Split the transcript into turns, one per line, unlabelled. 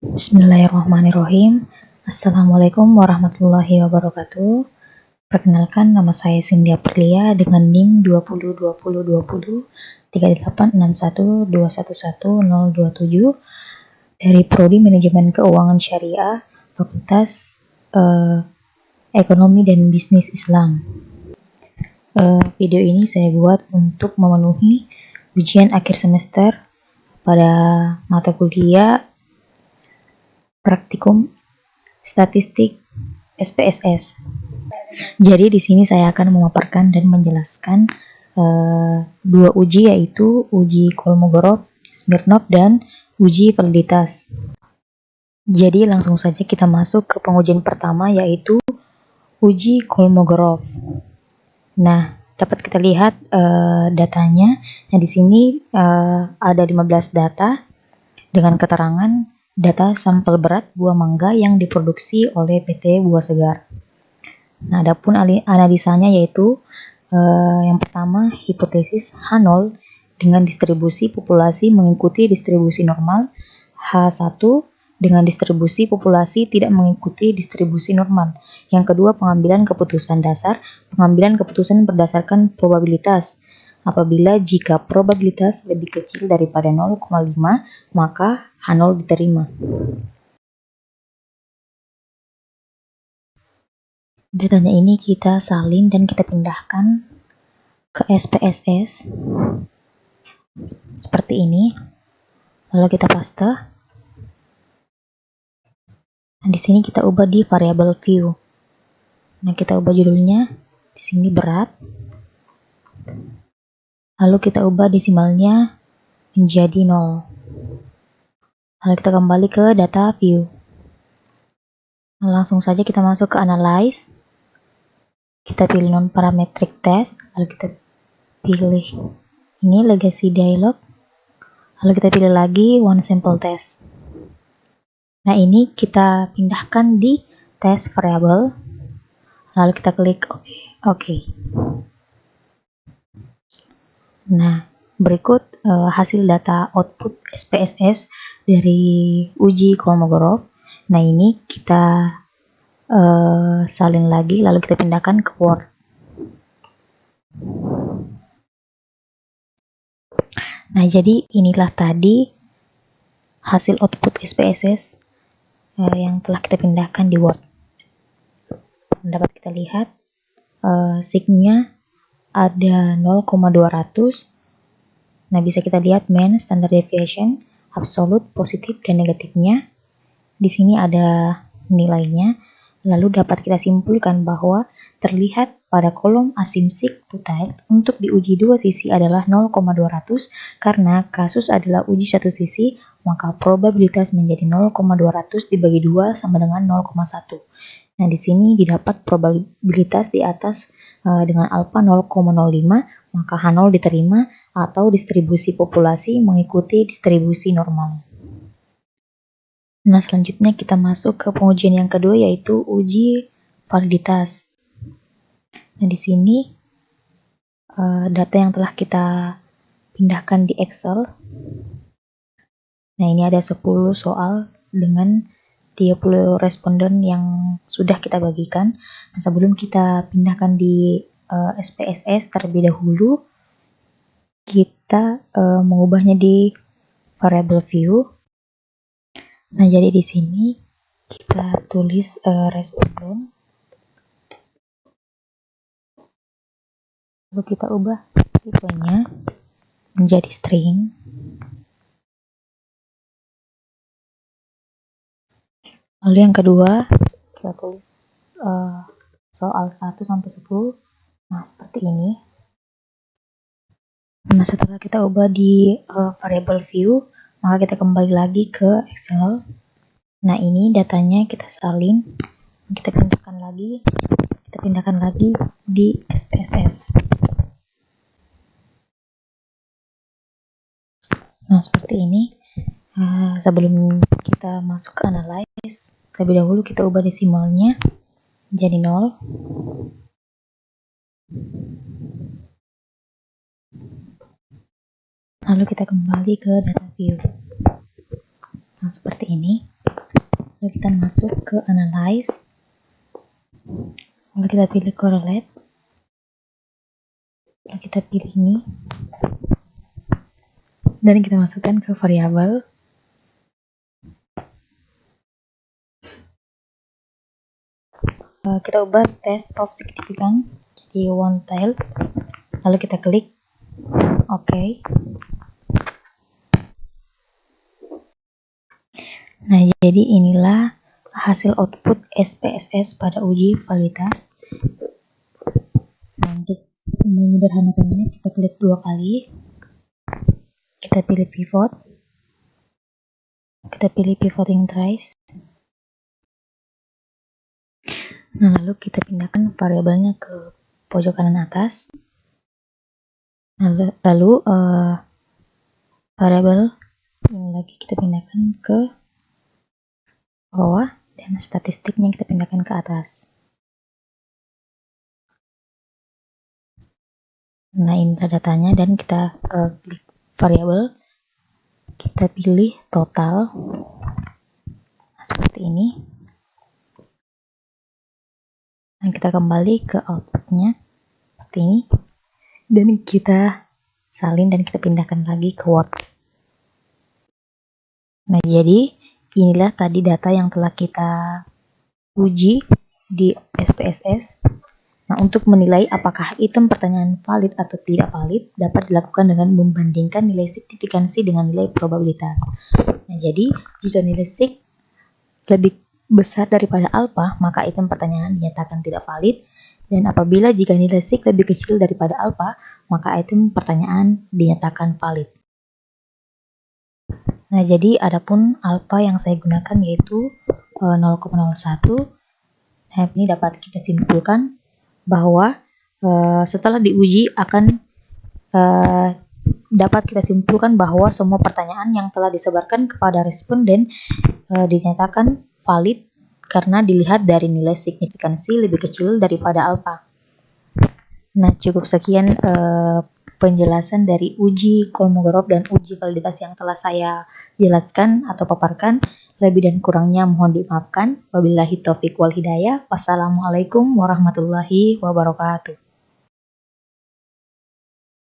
Bismillahirrahmanirrahim. Assalamualaikum warahmatullahi wabarakatuh. Perkenalkan, nama saya Cynthia Perlia dengan NIM 2020203861211027 dari Prodi Manajemen Keuangan Syariah, Fakultas Ekonomi dan Bisnis Islam. Video ini saya buat untuk memenuhi ujian akhir semester pada mata kuliah Praktikum Statistik SPSS. Jadi di sini saya akan memaparkan dan menjelaskan dua uji, yaitu uji Kolmogorov, Smirnov, dan uji validitas. Jadi langsung saja kita masuk ke pengujian pertama, yaitu uji Kolmogorov. Nah, dapat kita lihat datanya. Nah, di sini ada 15 data dengan keterangan data sampel berat buah mangga yang diproduksi oleh PT Buah Segar. Nah, adapun analisanya yaitu yang pertama, hipotesis H0 dengan distribusi populasi mengikuti distribusi normal, H1 dengan distribusi populasi tidak mengikuti distribusi normal. Yang kedua, pengambilan keputusan dasar, pengambilan keputusan berdasarkan probabilitas. Apabila jika probabilitas lebih kecil daripada 0,5, maka H0 diterima. Datanya ini kita salin dan kita pindahkan ke SPSS seperti ini. Lalu kita paste. Nah, di sini kita ubah di variable view. Nah, kita ubah judulnya di sini berat. Lalu kita ubah desimalnya menjadi 0. Lalu kita kembali ke data view. Nah, langsung saja kita masuk ke analyze. Kita pilih non-parametric test. Lalu kita pilih ini legacy dialog. Lalu kita pilih lagi one sample test. Nah, ini kita pindahkan di test variable. Lalu kita klik OK. Nah, berikut hasil data output SPSS dari uji Kolmogorov. Nah, ini kita salin lagi, lalu kita pindahkan ke Word. Nah, jadi inilah tadi hasil output SPSS yang telah kita pindahkan di Word. Dapat kita lihat signya ada 0,200. Nah, bisa kita lihat mean, standard deviation, absolute, positif, dan negatifnya. Di sini ada nilainya. Lalu dapat kita simpulkan bahwa terlihat pada kolom asimsik tutile untuk diuji dua sisi adalah 0,200. Karena kasus adalah uji satu sisi, maka probabilitas menjadi 0,200 dibagi 2 sama dengan 0,1. Nah, di sini didapat probabilitas di atas dengan alfa 0,05, maka H0 diterima atau distribusi populasi mengikuti distribusi normal. Nah, selanjutnya kita masuk ke pengujian yang kedua, yaitu uji validitas. Nah, di sini data yang telah kita pindahkan di Excel. Nah, ini ada 10 soal dengan 30 responden yang sudah kita bagikan. Nah, sebelum kita pindahkan di SPSS terlebih dahulu, kita mengubahnya di variable view. Nah, jadi di sini kita tulis responden, lalu kita ubah tipenya menjadi string. Lalu yang kedua, kita tulis soal 1 sampai 10. Nah, seperti ini. Nah, setelah kita ubah di variable view, maka kita kembali lagi ke Excel. Nah, ini datanya kita salin. Kita pindahkan lagi di SPSS. Nah, seperti ini. Sebelum kita masuk ke analyze, terlebih dahulu kita ubah desimalnya jadi 0. Lalu kita kembali ke data view. Nah, seperti ini. Lalu kita masuk ke analyze, lalu kita pilih correlate, lalu kita pilih ini, dan kita masukkan ke variabel. Kita ubah test of significance jadi one tailed, lalu kita klik OK. Nah, jadi inilah hasil output SPSS pada uji validitas. Nah, untuk menyederhanakannya, kita klik 2 kali, kita pilih pivot, kita pilih pivoting trace. Nah, lalu kita pindahkan variabelnya ke pojok kanan atas. Lalu variabel ini lagi kita pindahkan ke bawah, dan statistiknya kita pindahkan ke atas. Nah, inilah datanya, dan kita klik variabel, kita pilih total. Nah, seperti ini. Dan kita kembali ke outputnya seperti ini, dan kita salin dan kita pindahkan lagi ke Word. Nah, jadi inilah tadi data yang telah kita uji di SPSS. Nah, untuk menilai apakah item pertanyaan valid atau tidak valid dapat dilakukan dengan membandingkan nilai signifikansi dengan nilai probabilitas. Nah, jadi jika nilai sig lebih besar daripada alfa, maka item pertanyaan dinyatakan tidak valid, dan apabila jika nilai sig lebih kecil daripada alfa, maka item pertanyaan dinyatakan valid. Nah, jadi adapun alfa yang saya gunakan yaitu 0,01. Nah, ini dapat kita simpulkan bahwa setelah diuji akan dapat kita simpulkan bahwa semua pertanyaan yang telah disebarkan kepada responden dinyatakan valid karena dilihat dari nilai signifikansi lebih kecil daripada alfa. Nah, cukup sekian penjelasan dari uji Kolmogorov dan uji validitas yang telah saya jelaskan atau paparkan. Lebih dan kurangnya mohon dimaafkan. Wabillahi taufiq wal hidayah. Wassalamualaikum warahmatullahi wabarakatuh.